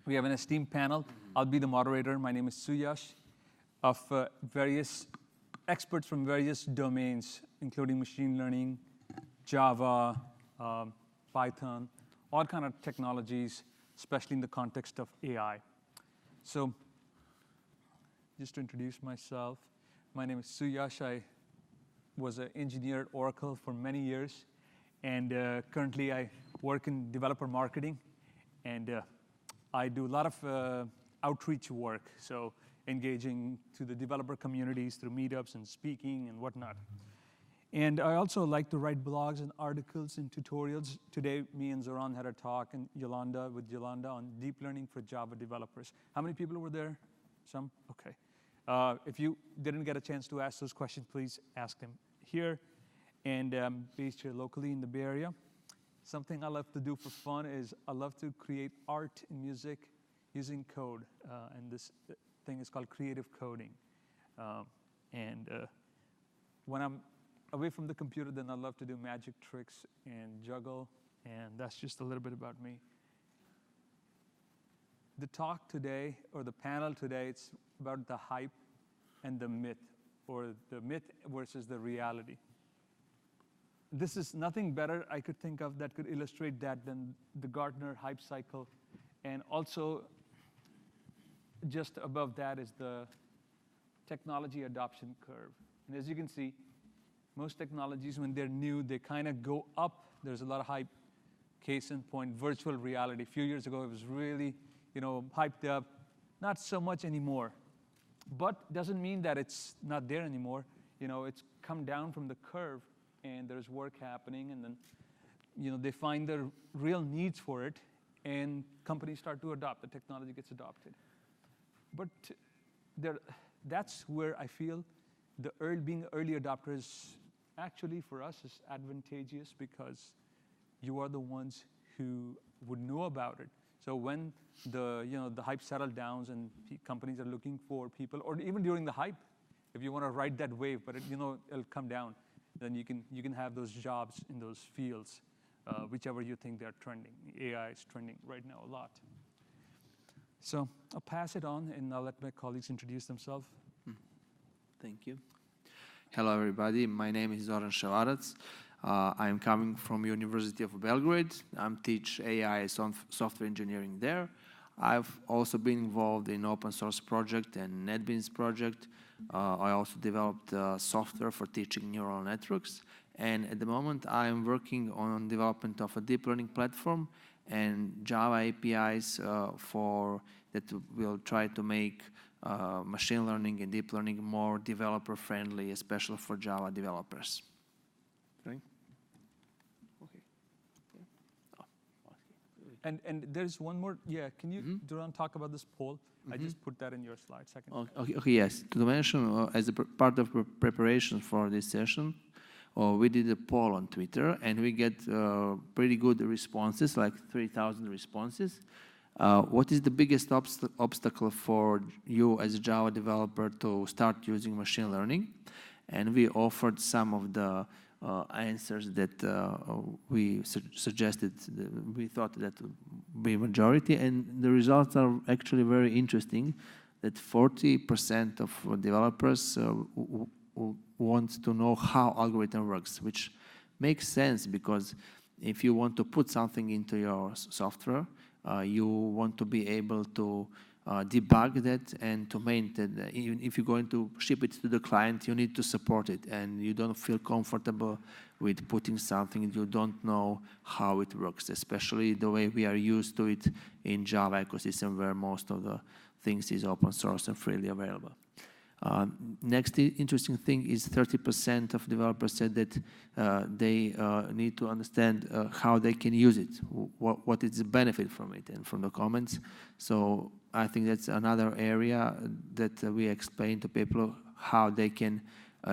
We have an esteemed panel. I'll be the moderator. My name is Suyash, of various experts from various domains, including machine learning, Java, Python, all kind of technologies, especially in the context of AI. So just to introduce myself, my name is Suyash. I was an engineer at Oracle for many years, and currently I work in developer marketing, and I do a lot of outreach work, so engaging to the developer communities through meetups and speaking and whatnot. And I also like to write blogs and articles and tutorials. Today, me and Zoran had a talk with Yolanda on deep learning for Java developers. How many people were there? Some? Okay. If you didn't get a chance to ask those questions, please ask them here. And based here locally in the Bay Area. Something I love to do for fun is I love to create art and music using code. And this thing is called creative coding. When I'm away from the computer, then I love to do magic tricks and juggle. And that's just a little bit about me. The talk today, or the panel today, it's about the hype and the myth, or the myth versus the reality. This is nothing better I could think of that could illustrate that than the Gartner hype cycle. And also, just above that is the technology adoption curve. And as you can see, most technologies, when they're new, they kind of go up. There's a lot of hype. Case in point, virtual reality. A few years ago, it was really, hyped up. Not so much anymore. But doesn't mean that it's not there anymore. It's come down from the curve, and there's work happening, and then, they find the real needs for it, and companies start to adopt. The technology gets adopted. But that's where I feel being early adopters actually for us is advantageous, because you are the ones who would know about it. So when the hype settles down and companies are looking for people, or even during the hype, if you want to ride that wave, but it'll come down, then you can have those jobs in those fields, whichever you think they're trending. AI is trending right now a lot. So I'll pass it on, and I'll let my colleagues introduce themselves. Thank you. Hello, everybody. My name is Zoran. I'm coming from University of Belgrade. I'm teach AI software engineering there. I've also been involved in open source project and NetBeans project. I also developed software for teaching neural networks. And at the moment, I'm working on development of a deep learning platform and Java APIs that will try to make machine learning and deep learning more developer friendly, especially for Java developers. Okay. And there's one more. Yeah, can you, Zoran, talk about this poll? I just put that in your slide. Second. Okay, yes. To mention, as a part of preparation for this session, we did a poll on Twitter, and we get pretty good responses, like 3,000 responses. What is the biggest obstacle for you as a Java developer to start using machine learning? And we offered some of the answers that we suggested, we thought that would be majority, and the results are actually very interesting, that 40% of developers want to know how algorithm works, which makes sense, because if you want to put something into your software, you want to be able to debug that and to maintain that. Even if you're going to ship it to the client, you need to support it, and you don't feel comfortable with putting something you don't know how it works, especially the way we are used to it in Java ecosystem, where most of the things is open source and freely available. Next interesting thing is 30% of developers said that they need to understand how they can use it, what is the benefit from it, and from the comments. So I think that's another area that we explain to people how they can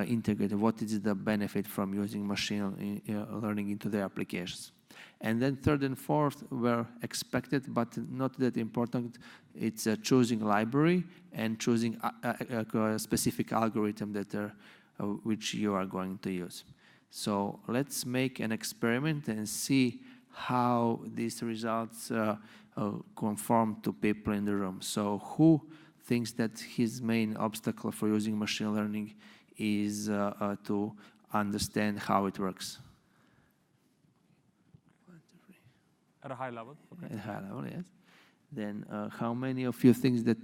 integrate, what is the benefit from using machine learning into their applications. And then third and fourth were expected, but not that important. It's choosing library and choosing a specific algorithm that which you are going to use. So let's make an experiment and see how these results conform to people in the room. So who thinks that his main obstacle for using machine learning is to understand how it works? At a high level, okay. At a high level, yes. Then how many of you think that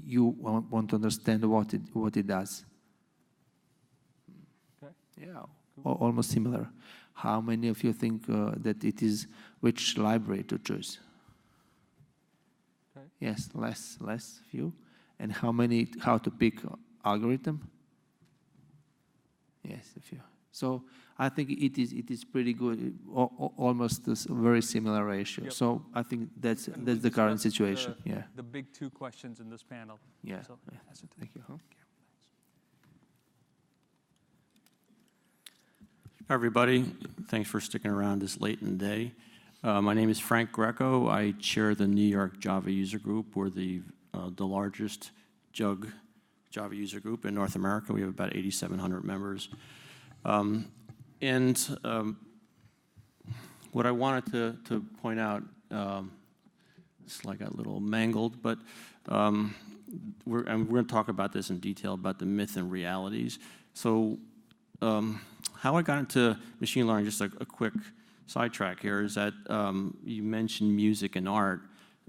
you want to understand what it does? Okay. Yeah, almost similar. How many of you think that it is which library to choose? Okay. Yes, less few. And how to pick algorithm? Yes, a few. So I think it is pretty good, almost a very similar ratio. Yep. So I think that's And the current situation. Yeah. The big two questions in this panel. Yeah. So, Yeah. Thank you. Hi, everybody. Thanks for sticking around this late in the day. My name is Frank Greco. I chair the New York Java user group. We're the largest Java user group in North America. We have about 8,700 members. What I wanted to point out, it's like a little mangled, but we're going to talk about this in detail, about the myth and realities. So how I got into machine learning, just a quick sidetrack here, is that you mentioned music and art,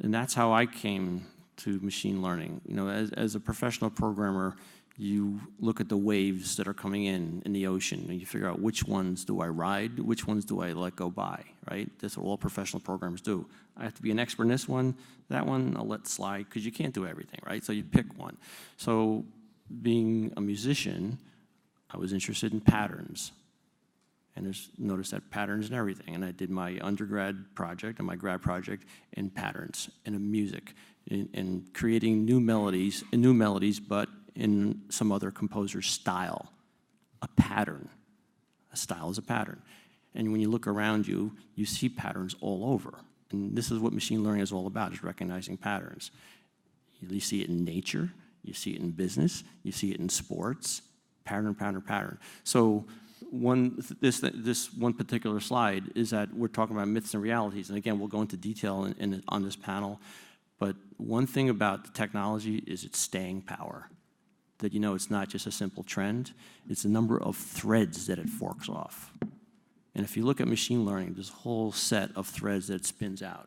and that's how I came to machine learning. You know, as a professional programmer, you look at the waves that are coming in the ocean, and you figure out which ones do I ride, which ones do I let go by, right? That's what all professional programmers do. I have to be an expert in this one, that one I'll let slide, because you can't do everything, right? So you pick one. So being a musician, I was interested in patterns. And notice that patterns and everything. And I did my undergrad project and my grad project in patterns and in music, in creating new melodies, but in some other composer's style. A pattern. A style is a pattern. And when you look around you, you see patterns all over. And this is what machine learning is all about, is recognizing patterns. You see it in nature, you see it in business, you see it in sports. Pattern, pattern, pattern. So this one particular slide is that we're talking about myths and realities. And again, we'll go into detail on this panel. But one thing about the technology is its staying power. That, you know, it's not just a simple trend. It's the number of threads that it forks off. And if you look at machine learning, there's a whole set of threads that it spins out.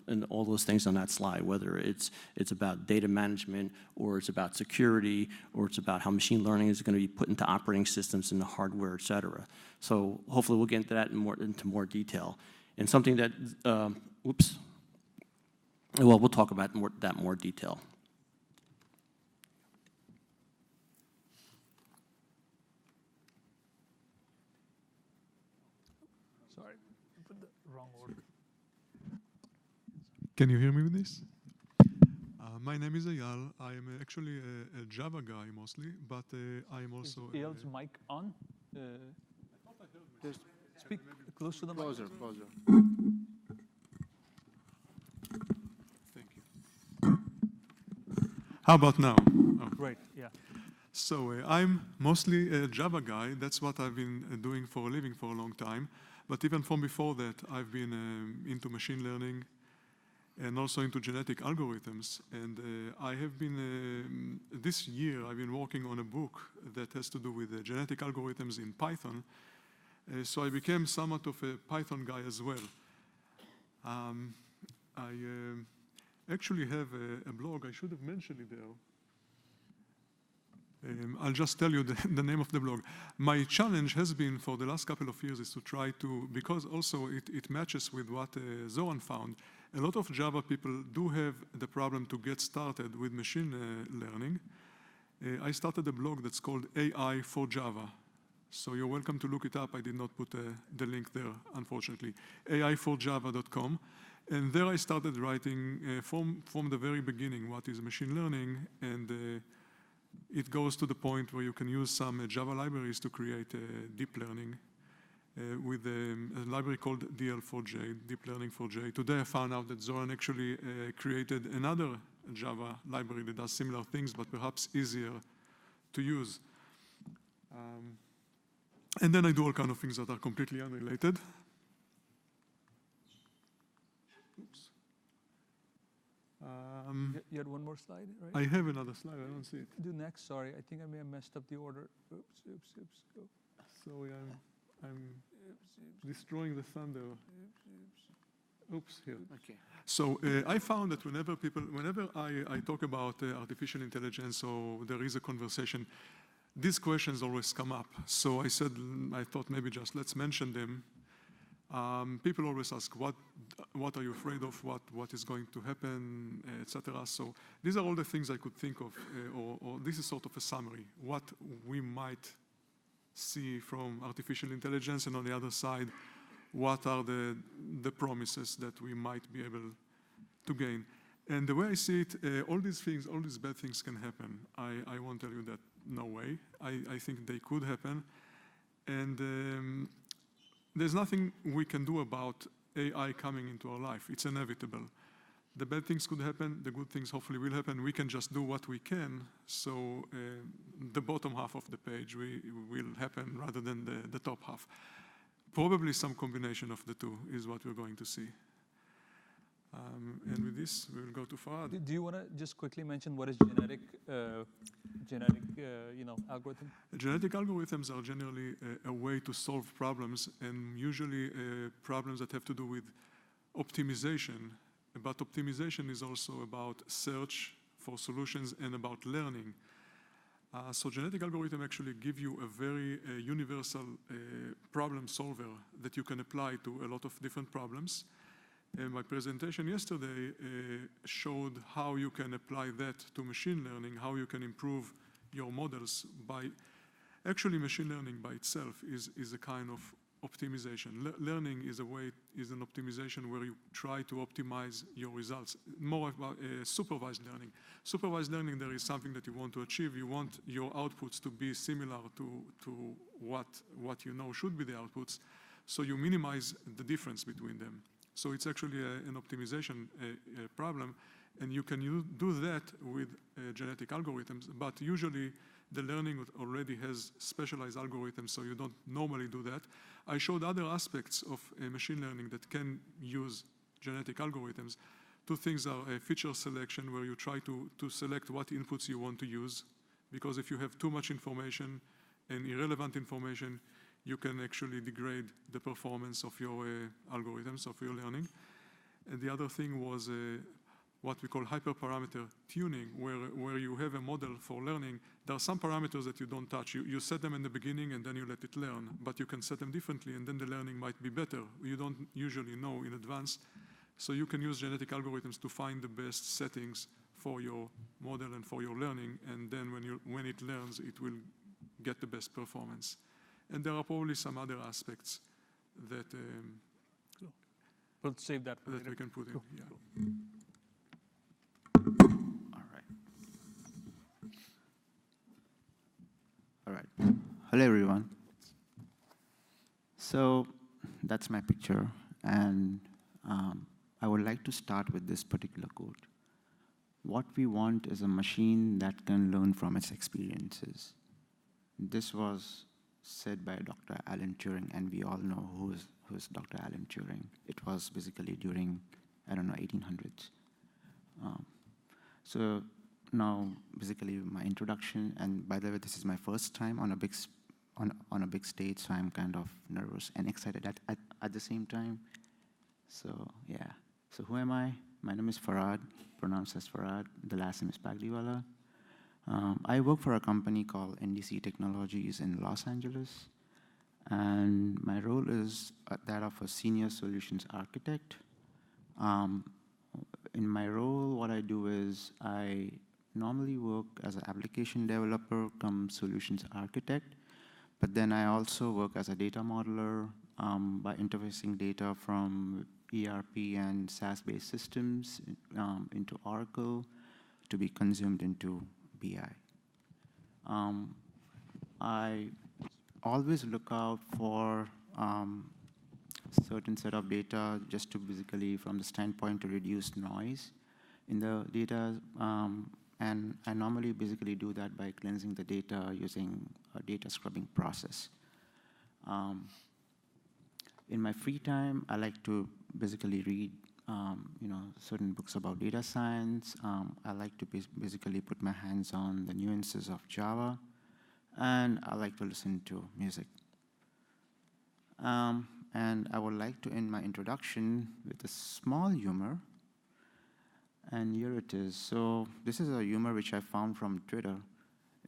And all those things on that slide, whether it's about data management, or it's about security, or it's about how machine learning is going to be put into operating systems and the hardware, et cetera. So hopefully we'll get into that into more detail. And something that, well, we'll talk about that more detail. sorry, I put the wrong order. Can you hear me with this? My name is Eyal. I am actually a Java guy mostly, but I am also... Is Eyal's mic on? Just speak close to the mic. Closer. Thank you. How about now? Oh. Great, yeah. So I'm mostly a Java guy. That's what I've been doing for a living for a long time. But even from before that, I've been into machine learning and also into genetic algorithms. And I have been, this year, I've been working on a book that has to do with genetic algorithms in Python. So I became somewhat of a Python guy as well. I actually have a blog. I should have mentioned it there. I'll just tell you the name of the blog. My challenge has been for the last couple of years is to try to, because also it matches with what Zoran found. A lot of Java people do have the problem to get started with machine learning. I started a blog that's called AI for Java. So you're welcome to look it up. I did not put the link there, unfortunately. AI4java.com. And there I started writing from the very beginning what is machine learning, and it goes to the point where you can use some Java libraries to create deep learning with a library called DL4J, Deep Learning 4J. Today I found out that Zoran actually created another Java library that does similar things, but perhaps easier to use. And then I do all kinds of things that are completely unrelated. You had one more slide, right? I have another slide. I don't see it. Do next. Sorry, I think I may have messed up the order. Oops, oops, oops. Go. Sorry, I'm destroying the thunder. Oops, here. Okay. So I found that whenever I talk about artificial intelligence or there is a conversation, these questions always come up. So I thought maybe just let's mention them. People always ask, what are you afraid of? What is going to happen, etc. So these are all the things I could think of, or this is sort of a summary. What we might see from artificial intelligence, and on the other side, what are the promises that we might be able to gain. And the way I see it, all these bad things can happen. I won't tell you that no way. I think they could happen. And there's nothing we can do about AI coming into our life. It's inevitable. The bad things could happen, the good things hopefully will happen. We can just do what we can. So the bottom half of the page will happen rather than the top half. Probably some combination of the two is what we're going to see. And with this, we'll go to Farhad. Do you want to just quickly mention what is genetic algorithm? Genetic algorithms are generally a way to solve problems, and usually problems that have to do with optimization. But optimization is also about search for solutions and about learning. So genetic algorithms actually give you a very universal problem solver that you can apply to a lot of different problems. My presentation yesterday showed how you can apply that to machine learning, how you can improve your models by, actually machine learning by itself is a kind of optimization. Learning is an optimization where you try to optimize your results. More about supervised learning. Supervised learning, there is something that you want to achieve. You want your outputs to be similar to what you know should be the outputs. So you minimize the difference between them. So it's actually an optimization problem, and you can do that with genetic algorithms, but usually the learning already has specialized algorithms, so you don't normally do that. I showed other aspects of machine learning that can use genetic algorithms. Two things are feature selection, where you try to select what inputs you want to use, because if you have too much information and irrelevant information, you can actually degrade the performance of your algorithms, of your learning. And the other thing was what we call hyperparameter tuning, where you have a model for learning. There are some parameters that you don't touch. You set them in the beginning and then you let it learn, but you can set them differently and then the learning might be better. You don't usually know in advance. So you can use genetic algorithms to find the best settings for your model and for your learning, and then when it learns, it will get the best performance. And there are probably some other aspects that We'll save that for that later. we can put in. Cool. Yeah. All right. Hello, everyone. So that's my picture, and I would like to start with this particular quote. What we want is a machine that can learn from its experiences. This was said by Dr. Alan Turing, and we all know who is Dr. Alan Turing. It was basically during, 1800s. So now, basically, my introduction, and by the way, this is my first time on a big stage, so I'm kind of nervous and excited at the same time. So yeah. So who am I? My name is Farad, pronounced as Farad. The last name is Pagdiwala. I work for a company called NDC Technologies in Los Angeles, and my role is that of a senior solutions architect. In my role, what I do is I normally work as an application developer come solutions architect, but then I also work as a data modeler by interfacing data from ERP and SaaS-based systems into Oracle to be consumed into BI. I always look out for certain set of data just to basically, from the standpoint to reduce noise in the data. And I normally basically do that by cleansing the data using a data scrubbing process. In my free time, I like to basically read certain books about data science. I like to basically put my hands on the nuances of Java, and I like to listen to music. And I would like to end my introduction with a small humor. And here it is. So this is a humor which I found from Twitter.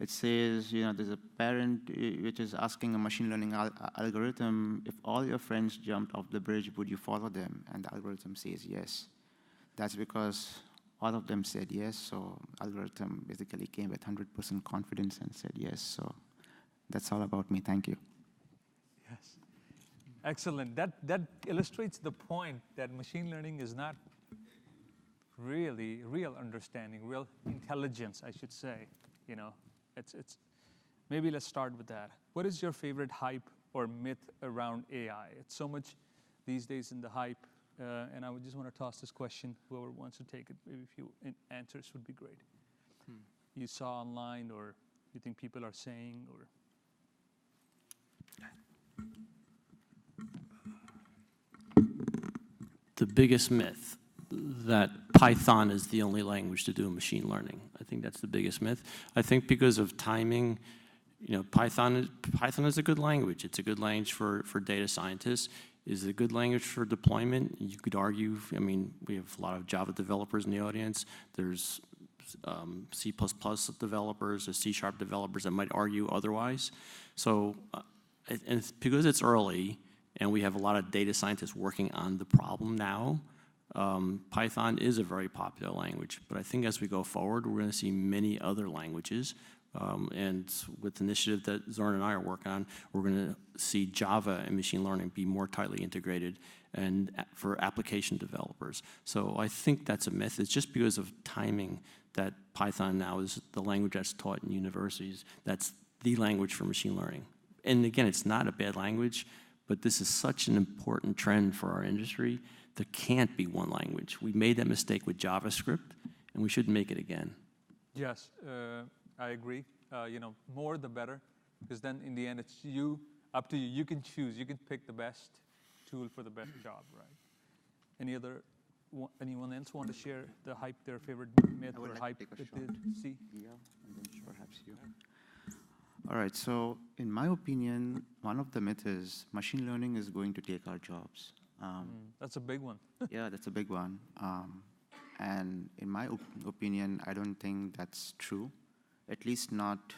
It says, there's a parent which is asking a machine learning algorithm, if all your friends jumped off the bridge, would you follow them? And the algorithm says yes. That's because all of them said yes, so algorithm basically came with 100% confidence and said yes. So that's all about me. Thank you. Yes. Excellent. That illustrates the point that machine learning is not really real understanding, real intelligence, I should say. It's maybe let's start with that. What is your favorite hype or myth around AI? It's so much these days in the hype, and I would just want to toss this question. Whoever wants to take it, maybe a few answers would be great. You saw online, or you think people are saying, or The biggest myth, that Python is the only language to do machine learning. I think that's the biggest myth. I think because of timing, Python is a good language. It's a good language for data scientists. Is it a good language for deployment? You could argue, we have a lot of Java developers in the audience. There's C++ developers, there's C# developers that might argue otherwise. So, and because it's early, and we have a lot of data scientists working on the problem now, Python is a very popular language. But I think as we go forward, we're going to see many other languages. And with the initiative that Zoran and I are working on, we're going to see Java and machine learning be more tightly integrated and for application developers. So I think that's a myth. It's just because of timing that Python now is the language that's taught in universities. That's the language for machine learning. And again, it's not a bad language, but this is such an important trend for our industry. There can't be one language. We made that mistake with JavaScript, and we shouldn't make it again. yes, I agree. More the better, because then in the end, it's up to you. You can choose. You can pick the best tool for the best job, right? Anyone else want to share their favorite myth I would or like hype to take a that shot. they see? Yeah, and then perhaps you. All right, so in my opinion, one of the myths is machine learning is going to take our jobs. That's a big one. Yeah, that's a big one. And in my opinion, I don't think that's true, at least not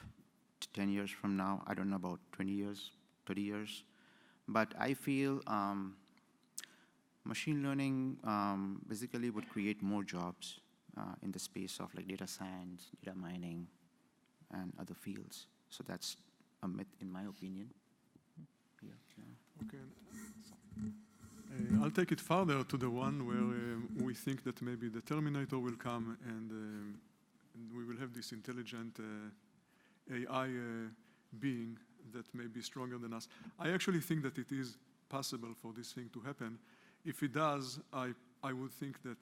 10 years from now. I don't know about 20 years, 30 years. But I feel machine learning basically would create more jobs in the space of like data science, data mining, and other fields. So that's a myth, in my opinion. Yeah. Okay. I'll take it further to the one where we think that maybe the Terminator will come and we will have this intelligent AI being that may be stronger than us. I actually think that it is possible for this thing to happen. If it does, I would think that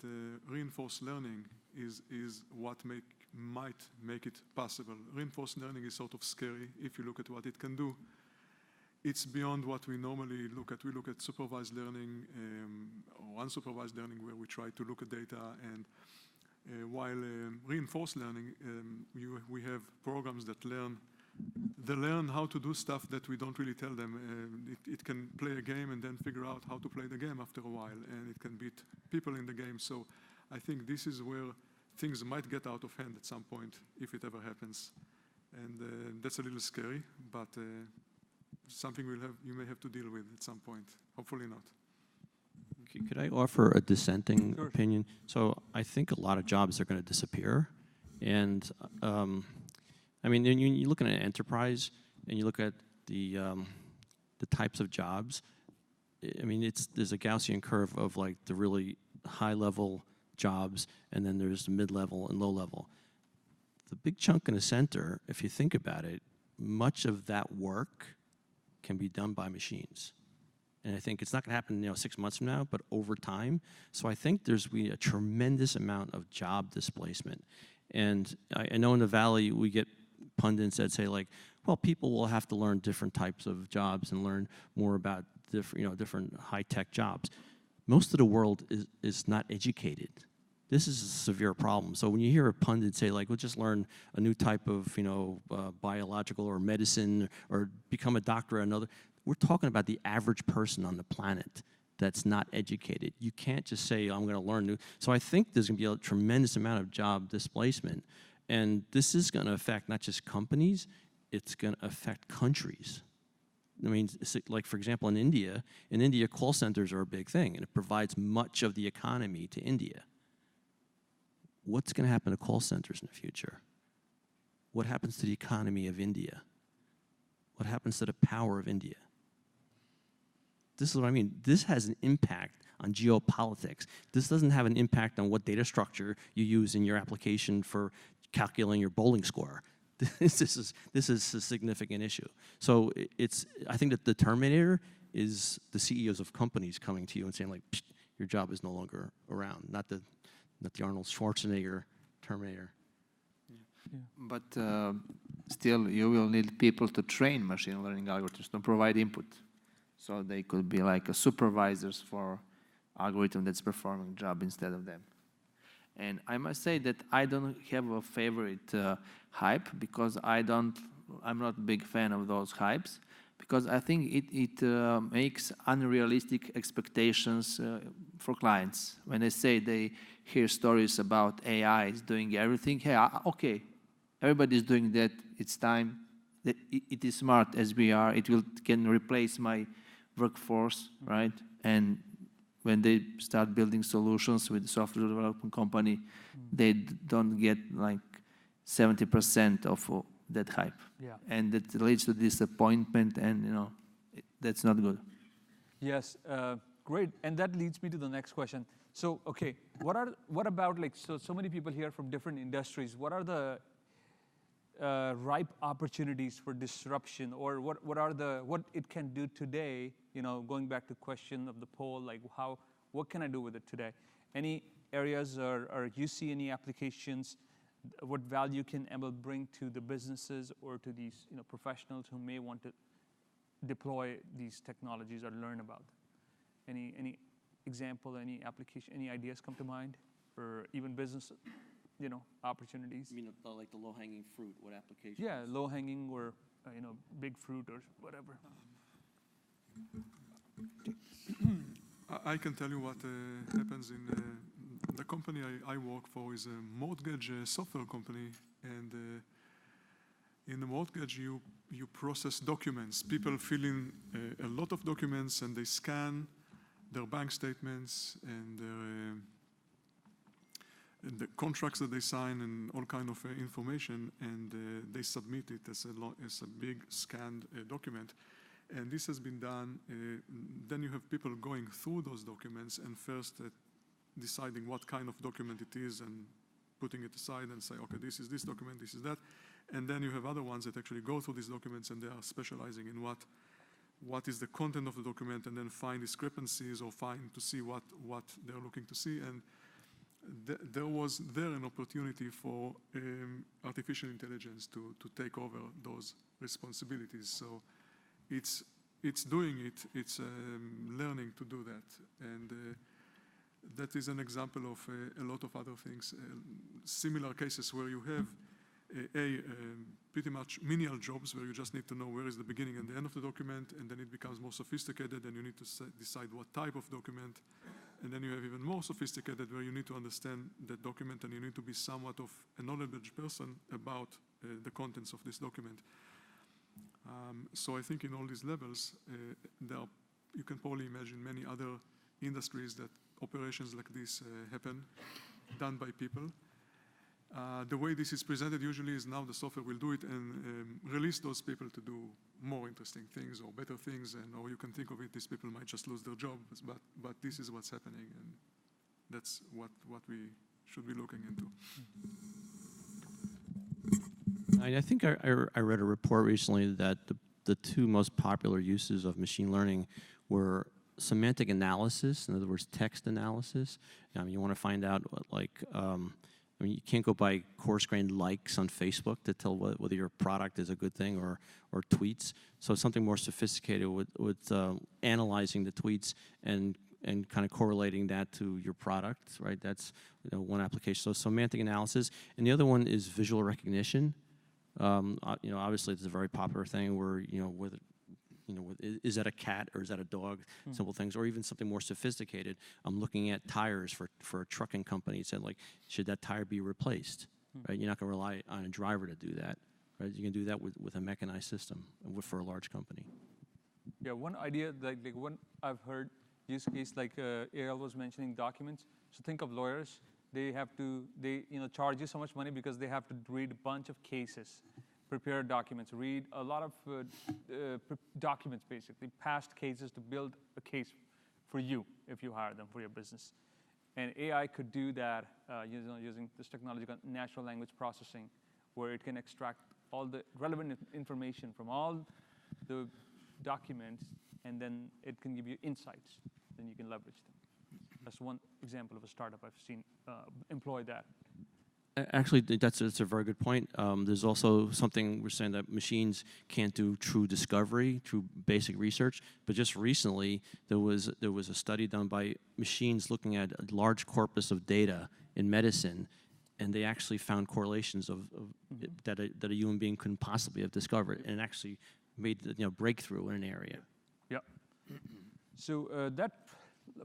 reinforced learning is what might make it possible. Reinforced learning is sort of scary if you look at what it can do. It's beyond what we normally look at. We look at supervised learning or unsupervised learning, where we try to look at data. And while reinforced learning, we have programs that learn how to do stuff that we don't really tell them. It can play a game and then figure out how to play the game after a while, and it can beat people in the game. So I think this is where things might get out of hand at some point, if it ever happens. And that's a little scary, but something you may have to deal with at some point. Hopefully not. Could I offer a dissenting Sure. opinion? So I think a lot of jobs are going to disappear. And you look at an enterprise and you look at the types of jobs. There's a Gaussian curve of like the really high-level jobs, and then there's the mid-level and low-level. The big chunk in the center, if you think about it, much of that work can be done by machines. And I think it's not going to happen 6 months from now, but over time. So I think there's a tremendous amount of job displacement. And I know in the Valley we get pundits that say like, well, people will have to learn different types of jobs and learn more about different high-tech jobs. most of the world is not educated. This is a severe problem. So when you hear a pundit say, like, we'll just learn a new type of, biological or medicine or become a doctor or another, we're talking about the average person on the planet that's not educated. You can't just say, I'm going to learn new. So I think there's going to be a tremendous amount of job displacement. And this is going to affect not just companies, it's going to affect countries. I mean, like, for example, in India, call centers are a big thing, and it provides much of the economy to India. What's going to happen to call centers in the future? What happens to the economy of India? What happens to the power of India? This is what I mean. This has an impact on geopolitics. This doesn't have an impact on what data structure you use in your application for calculating your bowling score. This is a significant issue. So I think that the Terminator is the CEOs of companies coming to you and saying, like, your job is no longer around, not the Arnold Schwarzenegger Terminator. Yeah. But still, you will need people to train machine learning algorithms to provide input. So they could be like supervisors for algorithm that's performing job instead of them. And I must say that I don't have a favorite hype, because I'm not a big fan of those hypes, because I think it makes unrealistic expectations for clients. When they say they hear stories about AI is doing everything, hey, okay, everybody's doing that, it's time. It is smart as we are, can replace my workforce, right? And when they start building solutions with the software development company, they don't get like 70% of that hype. Yeah. And that leads to disappointment, and that's not good. Yes, great. And that leads me to the next question. So, okay, what about, like, so many people here from different industries, what are the ripe opportunities for disruption, or what it can do today, going back to question of the poll, like what can I do with it today? Any areas, or you see any applications, what value can ML bring to the businesses or to these professionals who may want to deploy these technologies or learn about them? Any example, any application, any ideas come to mind, or even business opportunities? You mean like the low-hanging fruit, what applications? Yeah, low-hanging, or big fruit or whatever. I can tell you what happens in the company I work for is a mortgage software company, and in the mortgage you process documents. People fill in a lot of documents, and they scan their bank statements and the contracts that they sign and all kind of information, and they submit it as a big scanned document. And this has been done. Then you have people going through those documents and first deciding what kind of document it is and putting it aside and say, okay, this is this document, this is that. And then you have other ones that actually go through these documents, and they are specializing in what is the content of the document, and then find discrepancies or find to see what they're looking to see. And there was an opportunity for artificial intelligence to take over those responsibilities. So it's doing it, it's learning to do that. And that is an example of a lot of other things, similar cases where you have pretty much menial jobs where you just need to know where is the beginning and the end of the document, and then it becomes more sophisticated, and you need to decide what type of document. And then you have even more sophisticated where you need to understand that document, and you need to be somewhat of a knowledgeable person about the contents of this document. So I think in all these levels, you can probably imagine many other industries that operations like this happen, done by people. The way this is presented usually is now the software will do it and release those people to do more interesting things or better things, or you can think of it, these people might just lose their jobs, but this is what's happening, and that's what we should be looking into. I think I read a report recently that the two most popular uses of machine learning were semantic analysis, in other words, text analysis. You want to find out you can't go by coarse-grained likes on Facebook to tell whether your product is a good thing, or tweets. So something more sophisticated with analyzing the tweets and and kind of correlating that to your product, right? That's one application. So semantic analysis, and the other one is visual recognition. Obviously, it's a very popular thing where is that a cat or is that a dog? Simple things, or even something more sophisticated. I'm looking at tires for a trucking company. Said like, should that tire be replaced? Right? You're not going to rely on a driver to do that. Right? You can do that with a mechanized system for a large company. Yeah, one idea, like one I've heard use case, like Eyal was mentioning documents. So think of lawyers. They charge you so much money because they have to read a bunch of cases, prepare documents, read a lot of documents, basically, past cases to build a case for you if you hire them for your business. And AI could do that using this technology called natural language processing, where it can extract all the relevant information from all the documents, and then it can give you insights. Then you can leverage them. That's one example of a startup I've seen employ that. Actually, that's a very good point. There's also something we're saying that machines can't do true discovery, true basic research. But just recently, there was a study done by machines looking at a large corpus of data in medicine, and they actually found correlations that a human being couldn't possibly have discovered, and actually made breakthrough in an area. Yeah. So that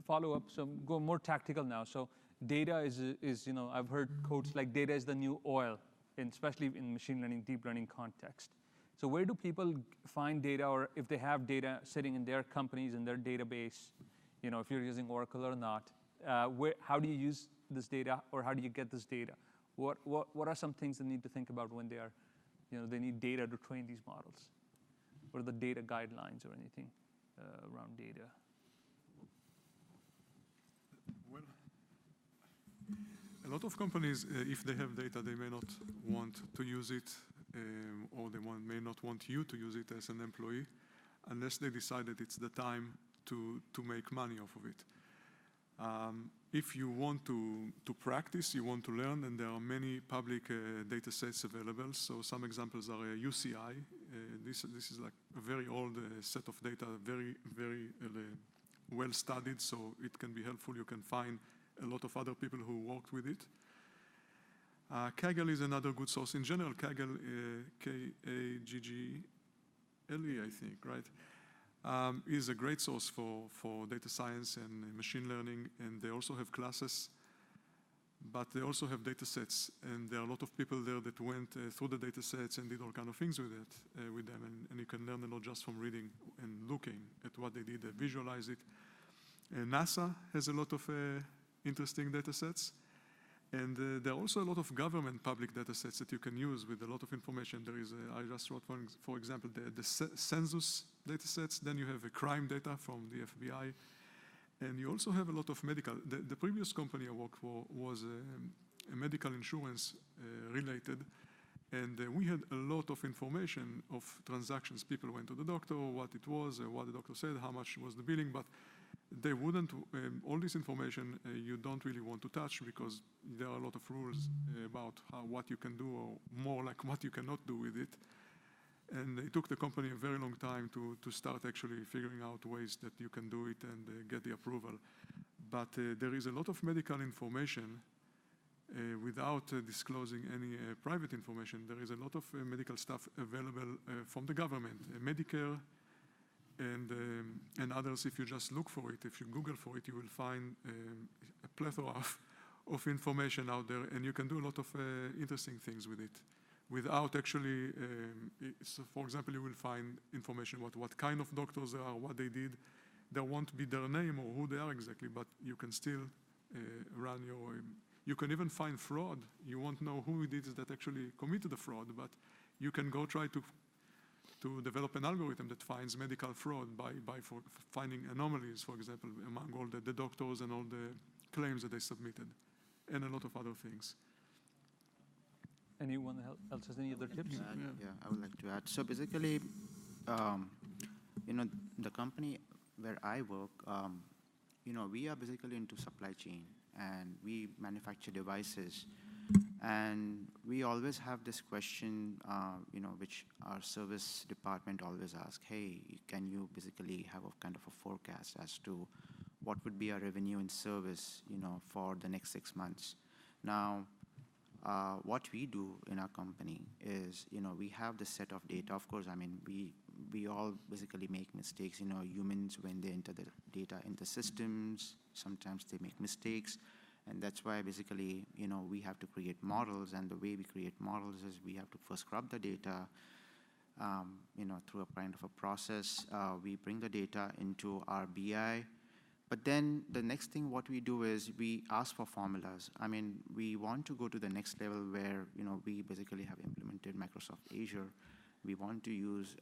follow-up. So go more tactical now. So data is I've heard quotes like data is the new oil, especially in machine learning, deep learning context. So where do people find data, or if they have data sitting in their companies, in their database, if you're using Oracle or not, how do you use this data, or how do you get this data? What are some things they need to think about when they need data to train these models? What are the data guidelines or anything around data? Well, a lot of companies, if they have data, they may not want to use it, or they may not want you to use it as an employee, unless they decide that it's the time to make money off of it. If you want to practice, you want to learn, and there are many public data sets available. So some examples are UCI. This is like a very old set of data, very, very well studied, so it can be helpful. You can find a lot of other people who worked with it. Kaggle is another good source. In general, Kaggle, K-A-G-G-L-E, I think, right? Is a great source for data science and machine learning, and they also have classes, but they also have data sets, and there are a lot of people there that went through the data sets and did all kind of things with them, and you can learn a lot just from reading and looking at what they did, visualize it. NASA has a lot of interesting data sets, and there are also a lot of government public data sets that you can use with a lot of information. There is, I just wrote one, for example, the census data sets. Then you have crime data from the FBI. And you also have a lot of medical. The previous company I worked for was a medical insurance related. And we had a lot of information of transactions. People went to the doctor, what it was, what the doctor said, how much was the billing. But they wouldn't, all this information you don't really want to touch, because there are a lot of rules about what you can do, or more like what you cannot do with it. And it took the company a very long time to start actually figuring out ways that you can do it and get the approval. But there is a lot of medical information without disclosing any private information. There is a lot of medical stuff available from the government, Medicare, and others. If you just look for it, if you Google for it, you will find a plethora of information out there, and you can do a lot of interesting things with it without actually, so for example, you will find information about what kind of doctors they are, what they did. There won't be their name or who they are exactly, but you can still run your, you can even find fraud. You won't know who it is that actually committed the fraud, but you can go try to develop an algorithm that finds medical fraud by finding anomalies, for example, among all the doctors and all the claims that they submitted, and a lot of other things. Anyone else has any other tips? Yeah, I would like to add. So basically, the company where I work, we are basically into supply chain, and we manufacture devices. And we always have this question, which our service department always asks, hey, can you basically have a kind of a forecast as to what would be our revenue in service, for the next 6 months. Now, what we do in our company is, we have this set of data. Of course, I mean, we all basically make mistakes. Humans, when they enter the data in the systems, sometimes they make mistakes. And that's why basically, we have to create models. And the way we create models is we have to first scrub the data, through a kind of a process. We bring the data into our BI. But then the next thing what we do is we ask for formulas. I mean, we want to go to the next level where, we basically have implemented Microsoft Azure. We want to use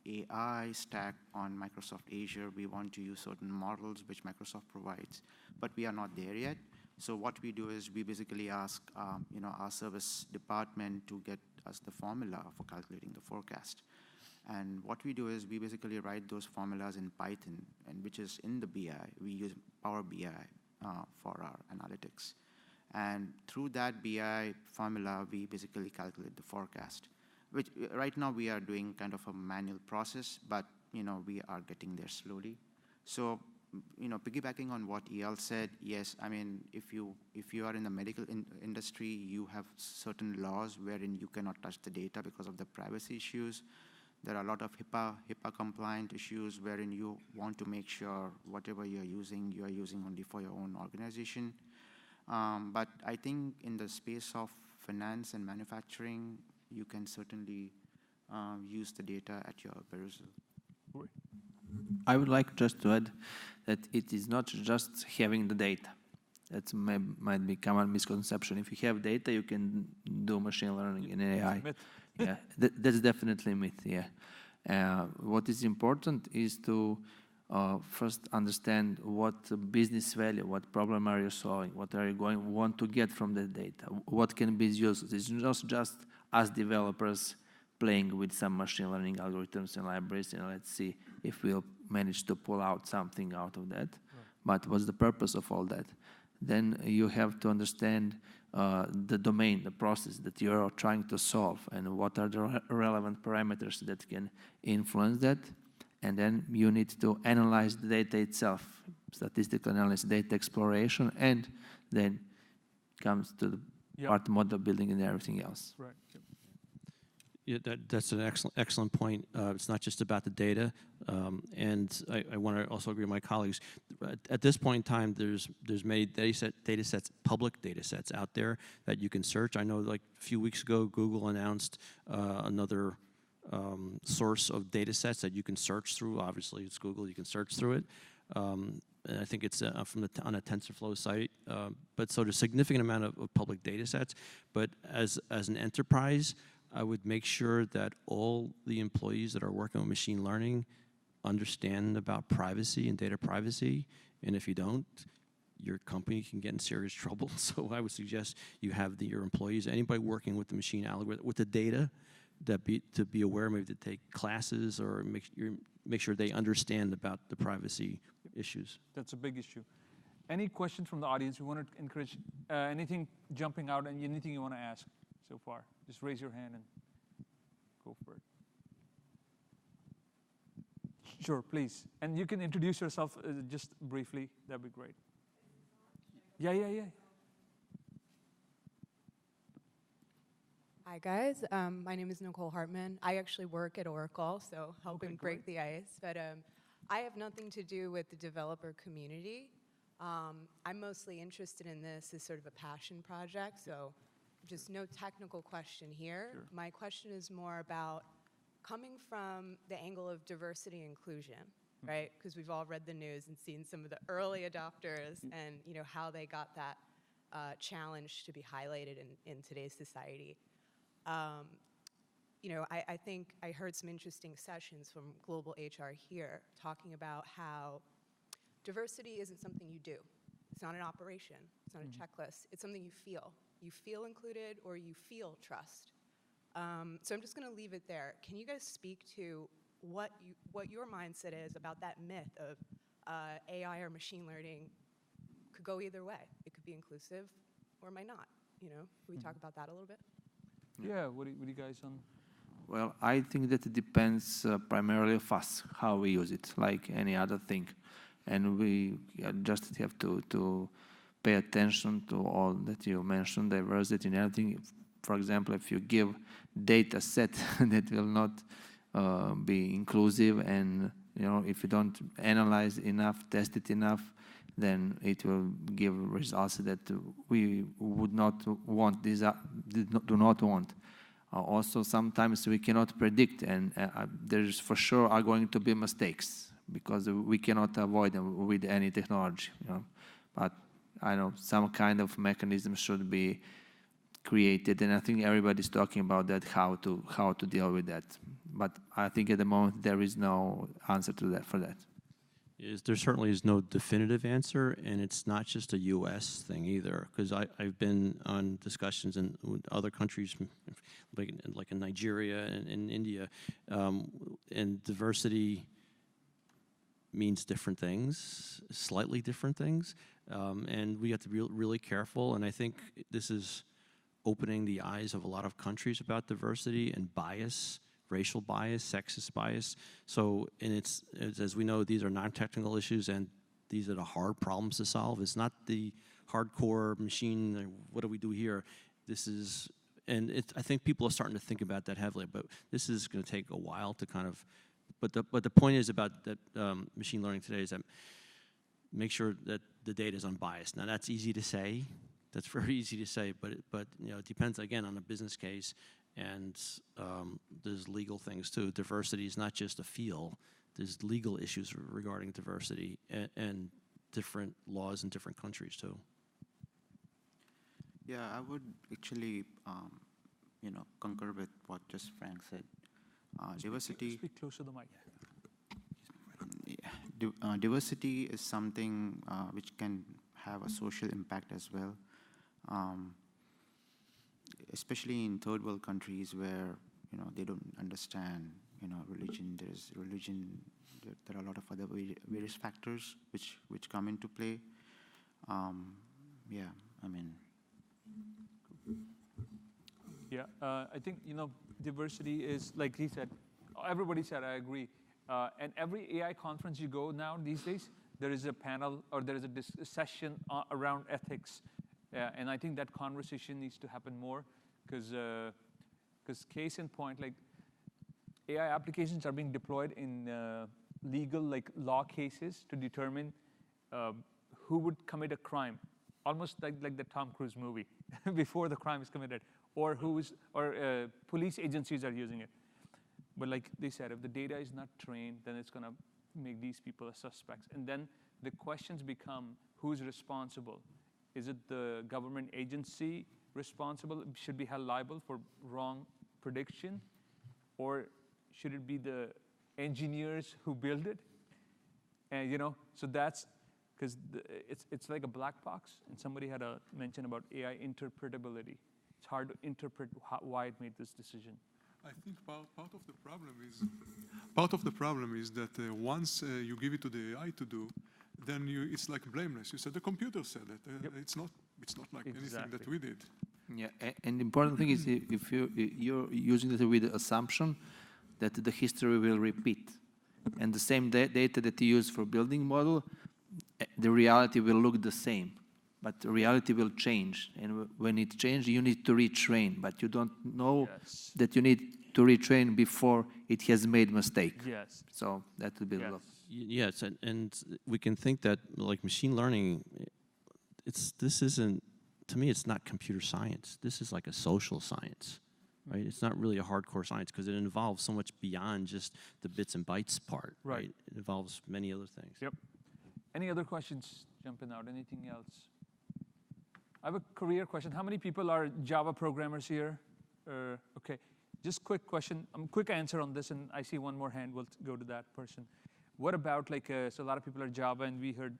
AI stack on Microsoft Azure. We want to use certain models which Microsoft provides. But we are not there yet. So what we do is we basically ask, our service department to get us the formula for calculating the forecast. And what we do is we basically write those formulas in Python, and which is in the BI. We use Power BI for our analytics. And through that BI formula, we basically calculate the forecast, which right now we are doing kind of a manual process, but we are getting there slowly. So, piggybacking on what Eyal said, yes, I mean, if you are in the medical industry, you have certain laws wherein you cannot touch the data because of the privacy issues. There are a lot of HIPAA compliant issues wherein you want to make sure whatever you are using only for your own organization. But I think in the space of finance and manufacturing, you can certainly use the data at your perusal. I would like just to add that it is not just having the data. That might be common misconception. If you have data, you can do machine learning in AI. Yeah, that's definitely a myth, yeah. What is important is to first understand what business value, what problem are you solving, what are you want to get from the data, what can be used. It's not just us developers playing with some machine learning algorithms and libraries, and let's see if we'll manage to pull out something out of that. Right. But what's the purpose of all that? Then you have to understand the domain, the process that you're trying to solve, and what are the relevant parameters that can influence that. And then you need to analyze the data itself, statistical analysis, data exploration, and then comes to the part model building and everything else. Right. Yeah, that's an excellent point. It's not just about the data, and I want to also agree with my colleagues. At this point in time, there's many data sets, public data sets out there that you can search. I know, like a few weeks ago, Google announced another source of data sets that you can search through. Obviously, it's Google; you can search through it. And I think it's on a TensorFlow site. But so there's a significant amount of public data sets. But as an enterprise, I would make sure that all the employees that are working with machine learning understand about privacy and data privacy. And if you don't, your company can get in serious trouble. So I would suggest you have your employees, anybody working with the machine algorithm, with the data, to be aware, maybe to take classes or make sure they understand about the privacy issues. That's a big issue. Any questions from the audience? We want to encourage anything jumping out and anything you want to ask so far. Just raise your hand and go for it. Sure, please. And you can introduce yourself just briefly. That'd be great. Yeah. Hi, guys. My name is Nicole Hartman. I actually work at Oracle, so helping break the ice. But I have nothing to do with the developer community. I'm mostly interested in this as sort of a passion project, so just no technical question here. Sure. My question is more about coming from the angle of diversity and inclusion, right? Because we've all read the news and seen some of the early adopters and how they got that challenge to be highlighted in today's society. I think I heard some interesting sessions from Global HR here talking about how diversity isn't something you do. It's not an operation. It's not a checklist. It's something you feel. You feel included or you feel trust. So I'm just going to leave it there. Can you guys speak to what your mindset is about that myth of AI or machine learning could go either way? It could be inclusive or it might not. Can we talk about that a little bit? Yeah, what do you guys on? Well, I think that it depends primarily of us, how we use it, like any other thing. And we just have to pay attention to all that you mentioned, diversity and everything. For example, if you give data set that will not be inclusive, and if you don't analyze enough, test it enough, then it will give results that we would not want, do not want. Also, sometimes we cannot predict, and there's for sure are going to be mistakes because we cannot avoid them with any technology. But I know some kind of mechanism should be created, and I think everybody's talking about that, how to deal with that. But I think at the moment there is no answer to that for that. There certainly is no definitive answer, and it's not just a U.S. thing either, because I've been on discussions in other countries, like in Nigeria and in India, and diversity means different things, slightly different things, and we have to be really careful, and I think this is opening the eyes of a lot of countries about diversity and bias, racial bias, sexist bias. So, and it's as we know, these are non-technical issues, and these are the hard problems to solve. It's not the hardcore machine, what do we do here? This is, and I think people are starting to think about that heavily, but this is going to take a while to kind of, but the point is about that machine learning today is that make sure that the data is unbiased. Now that's easy to say. That's very easy to say, but it depends again on the business case. And there's legal things too. Diversity is not just a feel. There's legal issues regarding diversity and different laws in different countries too. Yeah, I would actually, concur with what just Frank said. Diversity. Speak close to the mic. Yeah, diversity is something which can have a social impact as well. Especially in third world countries where they don't understand religion. There's religion. There are a lot of other various factors which come into play. Yeah, I mean. Yeah, I think diversity is, like he said, everybody said, I agree. And every AI conference you go now these days, there is a panel or there is a session around ethics. And I think that conversation needs to happen more because case in point, like AI applications are being deployed in legal, like law cases to determine who would commit a crime, almost like the Tom Cruise movie before the crime is committed, or police agencies are using it. But like they said, if the data is not trained, then it's going to make these people as suspects. And then the questions become, who's responsible? Is it the government agency responsible, should be held liable for wrong prediction? Or should it be the engineers who build it? And so that's, because it's like a black box. And somebody had a mention about AI interpretability. It's hard to interpret why it made this decision. I think part of the problem is that once you give it to the AI to do, then it's like blameless. You said the computer said it. Yep. It's not like anything that we did. Yeah, and the important thing is if you're using it with the assumption that the history will repeat, and the same data that you use for building model, the reality will look the same, but the reality will change. And when it changes, you need to retrain, but you don't know that you need to retrain before it has made mistake. Yes. So that would be Yes, and we can think that like machine learning, this isn't, to me, it's not computer science. This is like a social science, right? It's not really a hardcore science because it involves so much beyond just the bits and bytes part, right? It involves many other things. Yep. Any other questions jumping out? Anything else? I have a career question. How many people are Java programmers here? Okay, just quick question, quick answer on this, and I see one more hand. We'll go to that person. What about so a lot of people are Java, and we heard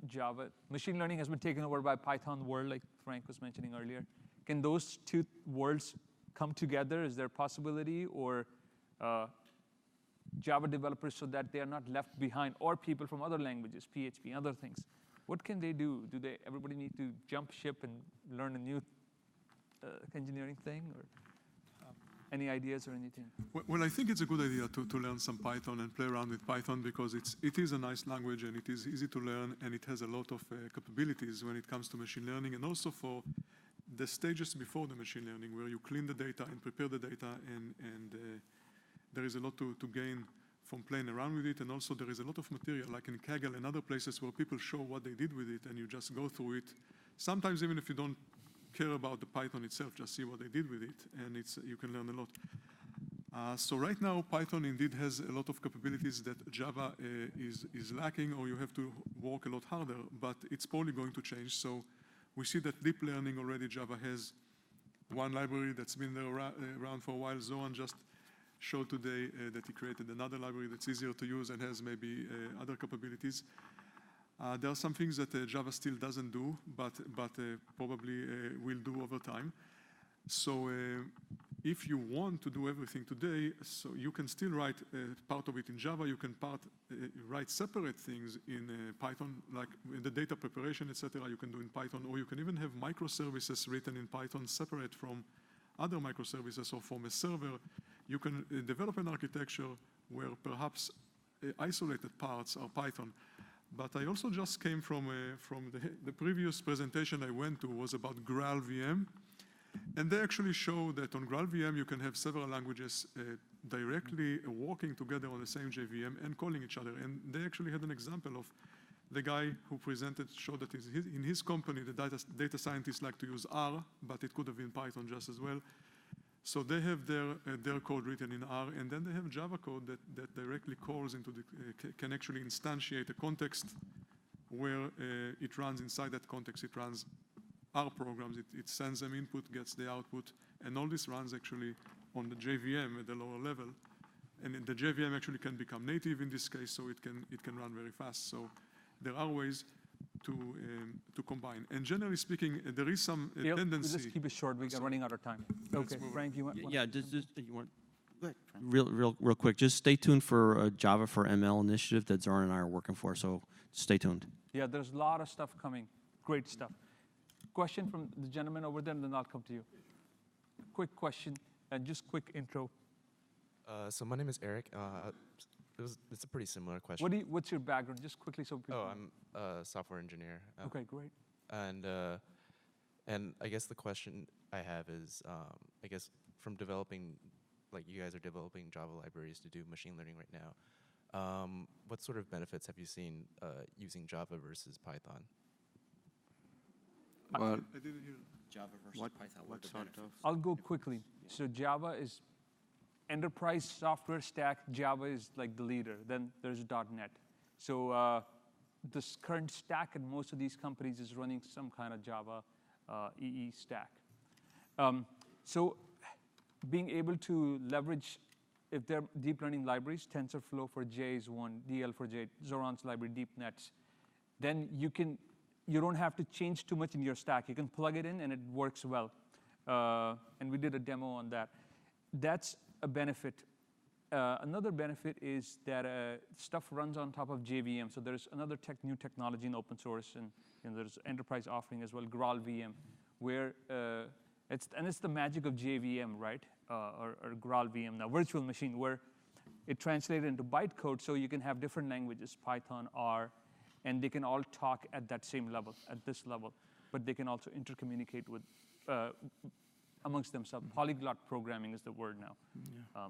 Java. Machine learning has been taken over by Python world, like Frank was mentioning earlier. Can those two worlds come together? Is there a possibility, or Java developers so that they are not left behind, or people from other languages, PHP, other things? What can they do? Everybody need to jump ship and learn a new engineering thing? Or? Any ideas or anything? Well, I think it's a good idea to learn some Python and play around with Python because it is a nice language and it is easy to learn and it has a lot of capabilities when it comes to machine learning and also for the stages before the machine learning where you clean the data and prepare the data and there is a lot to gain from playing around with it, and also there is a lot of material, like in Kaggle and other places where people show what they did with it, and you just go through it. Sometimes even if you don't care about the Python itself, just see what they did with it, and you can learn a lot. So right now, Python indeed has a lot of capabilities that Java is lacking, or you have to work a lot harder, but it's probably going to change. So we see that deep learning already, Java has one library that's been there around for a while. Zoran just showed today that he created another library that's easier to use and has maybe other capabilities. There are some things that Java still doesn't do, but probably will do over time. So if you want to do everything today, so you can still write part of it in Java. You can write separate things in Python, like the data preparation, etc. You can do in Python, or you can even have microservices written in Python separate from other microservices or from a server. You can develop an architecture where perhaps isolated parts are Python. But I also just came from the previous presentation I went to was about Graal VM. And they actually show that on Graal VM you can have several languages directly working together on the same JVM and calling each other. And they actually had an example of the guy who presented showed that in his company the data scientists like to use R, but it could have been Python just as well. So they have their code written in R, and then they have Java code that directly calls into can actually instantiate a context where it runs inside that context. It runs R programs. It sends them input, gets the output, and all this runs actually on the JVM at the lower level. And the JVM actually can become native in this case, so it can run very fast. So there are ways to combine. And generally speaking, there is some tendency. Just keep it short. We're running out of time. Okay, Frank, you want? Yeah, just you want Go ahead, Frank. real quick. Just stay tuned for a Java for ML initiative that Zoran and I are working for. So stay tuned. Yeah, there's a lot of stuff coming. Great stuff. Question from the gentleman over there, and then I'll come to you. Quick question and just quick intro. So my name is Eric. It's a pretty similar question. What's your background? Just quickly so people. Oh, I'm a software engineer. Okay, great. And I guess the question I have is, I guess from developing, like you guys are developing Java libraries to do machine learning right now. What sort of benefits have you seen using Java versus Python? Well, I didn't hear. Java versus Python. What sort of? I'll go quickly. So Java is enterprise software stack. Java is like the leader. Then there's .NET. So this current stack in most of these companies is running some kind of Java EE stack. So being able to leverage, if they're deep learning libraries, TensorFlow for J is one, DL for J, Zoran's library, DeepNets, then you don't have to change too much in your stack. You can plug it in and it works well. And we did a demo on that. That's a benefit. Another benefit is that stuff runs on top of JVM. So there's another new technology in open source, and there's enterprise offering as well, Graal VM, where it's the magic of JVM, right? Or Graal VM now, virtual machine, where it translated into bytecode, so you can have different languages, Python, R, and they can all talk at that same level, at this level, but they can also intercommunicate with amongst themselves. Polyglot programming is the word now. Yeah.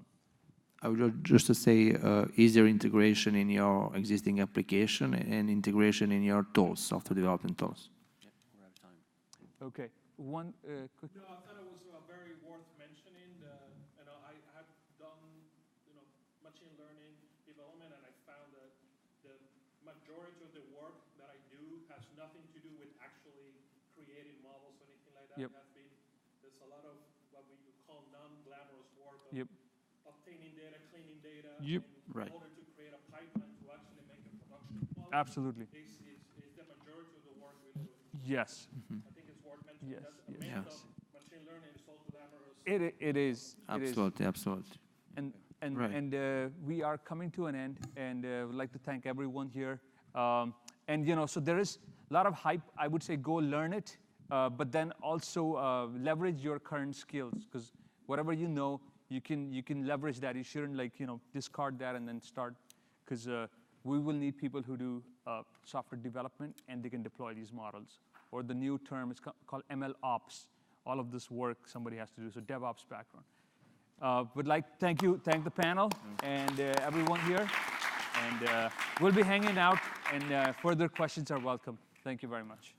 I would just to say easier integration in your existing application and integration in your tools, software development tools. Yep, we're out of time. Okay, one quick. No, I thought it was very worth mentioning. I have done machine learning development, and I found that the majority of the work that I do has nothing to do with actually creating models or anything like that. Yep. There's a lot of what we would call non-glamorous work of Yep. obtaining data, cleaning data, Yep. in order to create a pipeline to actually make a production quality. Absolutely. Is the majority of the work we do. Yes. I think it's worth mentioning. Yes, That's the yes. myth of machine learning is so glamorous. It is. Absolutely, absolutely. And Right. we are coming to an end, and would like to thank everyone here. So there is a lot of hype. I would say go learn it, but then also leverage your current skills, because whatever you know, you can leverage that. You shouldn't discard that and then start, because we will need people who do software development and they can deploy these models. Or the new term is called ML Ops. All of this work somebody has to do, so DevOps background. Thank the panel and everyone here. And we'll be hanging out, and further questions are welcome. Thank you very much.